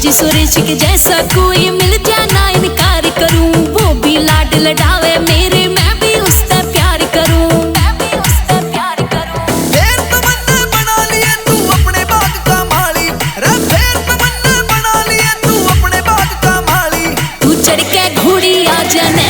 ऋषि सुरेश के जैसा कोई मिल जाना इनकार करूं। वो भी लाड लडावे मेरे, मैं भी उससे प्यार करूं, मैं भी उससे प्यार करूं। फिर तमन्ना बना लिए तू अपने बाग का माली, फिर तमन्ना बना लिए तू अपने बाग का माली। तू चढ़ के घोड़ी आ जाने